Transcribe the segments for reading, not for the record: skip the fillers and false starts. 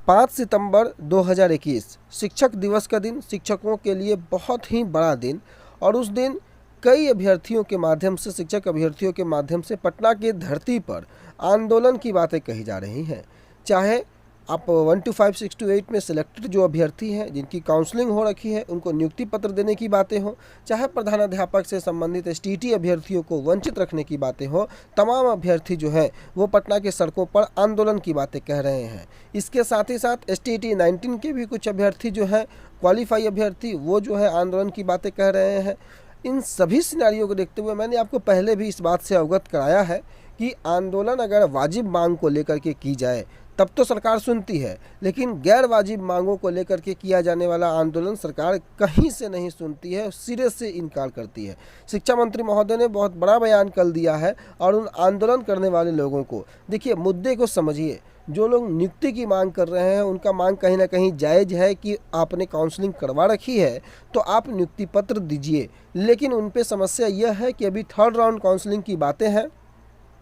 5 सितंबर 2021 शिक्षक दिवस का दिन शिक्षकों के लिए बहुत ही बड़ा दिन। और उस दिन कई अभ्यर्थियों के माध्यम से, शिक्षक अभ्यर्थियों के माध्यम से पटना की धरती पर आंदोलन की बातें कही जा रही हैं। चाहे आप 1 to 5, 6 to 8 में सिलेक्टेड जो अभ्यर्थी हैं, जिनकी काउंसलिंग हो रखी है, उनको नियुक्ति पत्र देने की बातें हो, चाहे प्रधानाध्यापक से संबंधित एसटीईटी अभ्यर्थियों को वंचित रखने की बातें हो, तमाम अभ्यर्थी जो हैं वो पटना के सड़कों पर आंदोलन की बातें कह रहे हैं। इसके साथ ही साथ एसटीईटी 19 के भी कुछ अभ्यर्थी जो हैं, क्वालिफाई अभ्यर्थी, वो जो है आंदोलन की बातें कह रहे हैं। इन सभी सिनेरियो को देखते हुए मैंने आपको पहले भी इस बात से अवगत कराया है कि आंदोलन अगर वाजिब मांग को लेकर के की जाए तब तो सरकार सुनती है, लेकिन गैर वाजिब मांगों को लेकर के किया जाने वाला आंदोलन सरकार कहीं से नहीं सुनती है, सिरे से इनकार करती है। शिक्षा मंत्री महोदय ने बहुत बड़ा बयान कल दिया है और उन आंदोलन करने वाले लोगों को, देखिए मुद्दे को समझिए। जो लोग नियुक्ति की मांग कर रहे हैं उनका मांग कहीं ना कहीं जायज़ है कि आपने काउंसलिंग करवा रखी है तो आप नियुक्ति पत्र दीजिए, लेकिन उन पे समस्या यह है कि अभी 3rd राउंड काउंसलिंग की बातें हैं,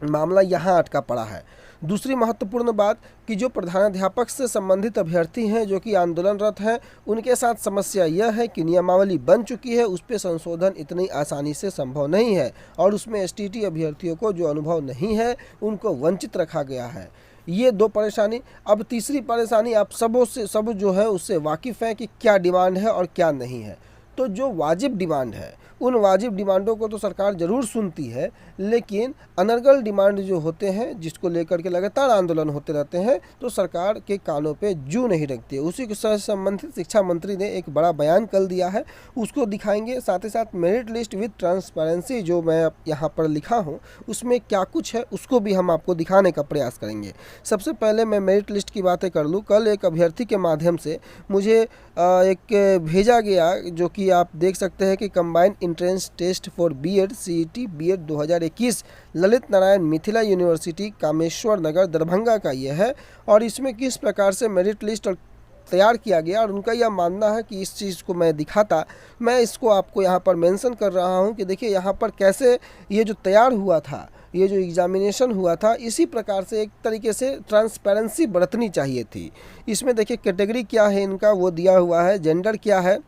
मामला यहाँ अटका पड़ा है। दूसरी महत्वपूर्ण बात कि जो प्रधानाध्यापक से संबंधित अभ्यर्थी हैं जो कि आंदोलनरत हैं, उनके साथ समस्या यह है कि नियमावली बन चुकी है, उस पर संशोधन इतनी आसानी से संभव नहीं है और उसमें एसटीईटी अभ्यर्थियों को जो अनुभव नहीं है उनको वंचित रखा गया है। ये 2 परेशानी। अब तीसरी परेशानी आप सब जो है उससे वाकिफ़ हैं कि क्या डिमांड है और क्या नहीं है। तो जो वाजिब डिमांड है उन वाजिब डिमांडों को तो सरकार ज़रूर सुनती है, लेकिन अनर्गल डिमांड जो होते हैं जिसको लेकर के लगातार आंदोलन होते रहते हैं तो सरकार के कानों पे जू नहीं रखती है। उसी के साथ संबंधित शिक्षा मंत्री ने एक बड़ा बयान कल दिया है, उसको दिखाएंगे। साथ ही साथ मेरिट लिस्ट विद ट्रांसपेरेंसी जो मैं यहाँ पर लिखा हूँ उसमें क्या कुछ है उसको भी हम आपको दिखाने का प्रयास करेंगे। सबसे पहले मैं मेरिट लिस्ट की बातें कर लूँ। कल एक अभ्यर्थी के माध्यम से मुझे एक भेजा गया जो कि आप देख सकते हैं कि combined entrance test for BEd CET BEd 2021 Lalit Narayan Mithila university Kameshwar Nagar Darbhanga का ये है। और इसमें किस प्रकार से मेरिट लिस्ट तैयार किया गया और उनका यह मानना है कि इस चीज़ को मैं दिखाता, मैं इसको आपको यहाँ पर मेंशन कर रहा हूँ कि देखिए यहाँ पर कैसे ये जो तैयार हुआ था, ये जो एग्जामिनेशन हुआ था, इसी प्रकार से एक तरीके से ट्रांसपेरेंसी बरतनी चाहिए थी। इसमें देखिए कैटेगरी क्या है इनका वो दिया हुआ है, जेंडर क्या है,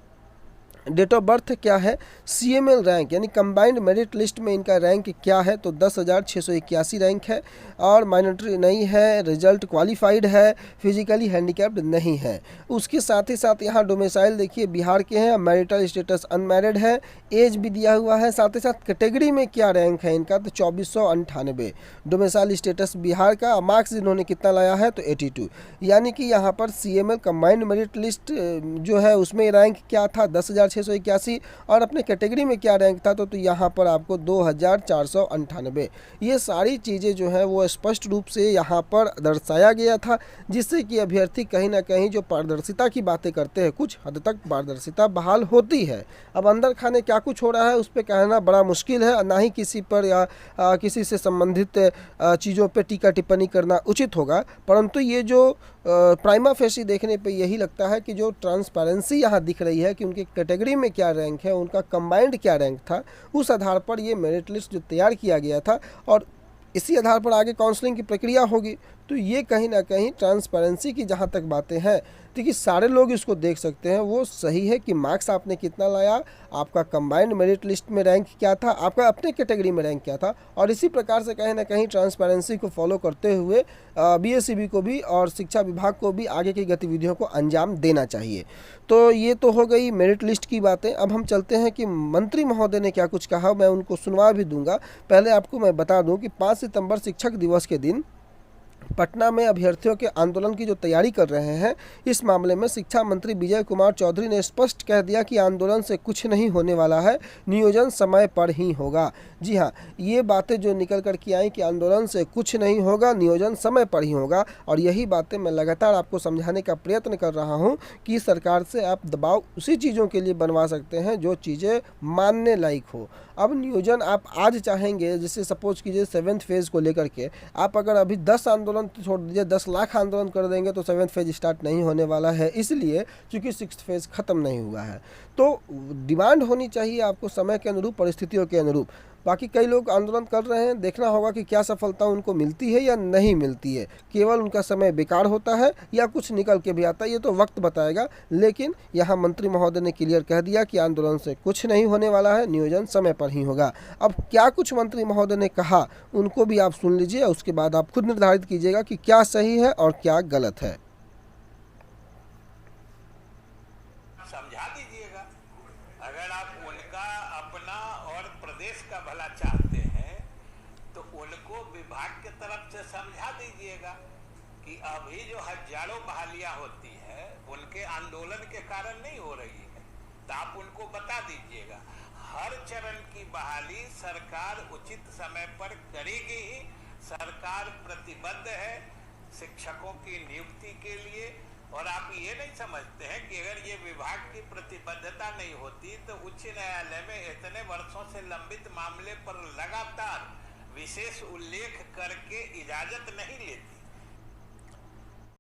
डेट ऑफ बर्थ क्या है, सीएमएल रैंक यानी कंबाइंड मेरिट लिस्ट में इनका रैंक क्या है तो 10,681 रैंक है और माइनॉरिटी नहीं है, रिजल्ट क्वालिफाइड है, फिजिकली हैंडीकैप्ड नहीं है। उसके साथ ही साथ यहाँ डोमिसाइल देखिए बिहार के हैं, मैरिटल स्टेटस अनमैरिड है, एज भी दिया हुआ है। साथ ही साथ कैटेगरी में क्या रैंक है इनका तो 2498, डोमिसाइल स्टेटस बिहार का, मार्क्स इन्होंने कितना लाया है तो 82। यानी कि यहाँ पर सीएमएल कंबाइंड मेरिट लिस्ट जो है उसमें रैंक क्या था 10,681 और अपने कैटेगरी में क्या रैंक था तो यहाँ पर आपको 2,498। ये सारी चीज़ें जो हैं वो स्पष्ट रूप से यहाँ पर दर्शाया गया था, जिससे कि अभ्यर्थी कहीं ना कहीं जो पारदर्शिता की बातें करते हैं कुछ हद तक पारदर्शिता बहाल होती है। अब अंदर खाने क्या कुछ हो रहा है उस पर कहना बड़ा मुश्किल है, ना ही किसी पर या किसी से संबंधित चीज़ों पर टीका टिप्पणी करना उचित होगा। परंतु ये जो प्राइमा फेसी देखने पे यही लगता है कि जो ट्रांसपेरेंसी यहाँ दिख रही है कि उनके कैटेगरी में क्या रैंक है, उनका कंबाइंड क्या रैंक था, उस आधार पर ये मेरिट लिस्ट जो तैयार किया गया था और इसी आधार पर आगे काउंसलिंग की प्रक्रिया होगी। तो ये कहीं ना कहीं ट्रांसपेरेंसी की जहाँ तक बातें हैं देखिए सारे लोग इसको देख सकते हैं, वो सही है कि मार्क्स आपने कितना लाया, आपका कंबाइंड मेरिट लिस्ट में रैंक क्या था, आपका अपने कैटेगरी में रैंक क्या था। और इसी प्रकार से कहीं ना कहीं ट्रांसपेरेंसी को फॉलो करते हुए बीएसईबी को भी और शिक्षा विभाग को भी आगे की गतिविधियों को अंजाम देना चाहिए। तो ये तो हो गई मेरिट लिस्ट की बातें। अब हम चलते हैं कि मंत्री महोदय ने क्या कुछ कहा, मैं उनको सुनवा भी दूंगा। पहले आपको मैं बता दूं कि 5 सितंबर शिक्षक दिवस के दिन पटना में अभ्यर्थियों के आंदोलन की जो तैयारी कर रहे हैं, इस मामले में शिक्षा मंत्री विजय कुमार चौधरी ने स्पष्ट कह दिया कि आंदोलन से कुछ नहीं होने वाला है, नियोजन समय पर ही होगा। जी हाँ, ये बातें जो निकल कर के आई कि आंदोलन से कुछ नहीं होगा, नियोजन समय पर ही होगा, और यही बातें मैं लगातार आपको समझाने का प्रयत्न कर रहा हूँ कि सरकार से आप दबाव उसी चीज़ों के लिए बनवा सकते हैं जो चीज़ें मानने लायक हो। अब नियोजन आप आज चाहेंगे, जैसे सपोज कीजिए 7th फेज़ को लेकर के आप अगर अभी 10 आंदोलन छोड़ दीजिए, 10 लाख आंदोलन कर देंगे तो 7th फेज़ स्टार्ट नहीं होने वाला है, इसलिए क्योंकि 6th फेज़ ख़त्म नहीं हुआ है। तो डिमांड होनी चाहिए आपको समय के अनुरूप, परिस्थितियों के अनुरूप। बाकी कई लोग आंदोलन कर रहे हैं, देखना होगा कि क्या सफलता उनको मिलती है या नहीं मिलती है, केवल उनका समय बेकार होता है या कुछ निकल के भी आता है, ये तो वक्त बताएगा। लेकिन यहाँ मंत्री महोदय ने क्लियर कह दिया कि आंदोलन से कुछ नहीं होने वाला है, नियोजन समय पर ही होगा। अब क्या कुछ मंत्री महोदय ने कहा उनको भी आप सुन लीजिए, उसके बाद आप खुद निर्धारित कीजिएगा कि क्या सही है और क्या गलत है। समझा दीजिएगा, अगर आप उनका अपना और प्रदेश का भला चाहते हैं तो उनको विभाग की तरफ से समझा दीजिएगा कि अभी जो हजारों बहालियां होती है उनके आंदोलन के कारण नहीं हो रही है, तो आप उनको बता दीजिएगा हर चरण की बहाली सरकार उचित समय पर करेगी ही। सरकार प्रतिबद्ध है शिक्षकों की नियुक्ति के लिए। और आप ये नहीं समझते हैं कि अगर ये विभाग की प्रतिबद्धता नहीं होती तो उच्च न्यायालय में इतने वर्षों से लंबित मामले पर लगातार विशेष उल्लेख करके इजाजत नहीं लेती।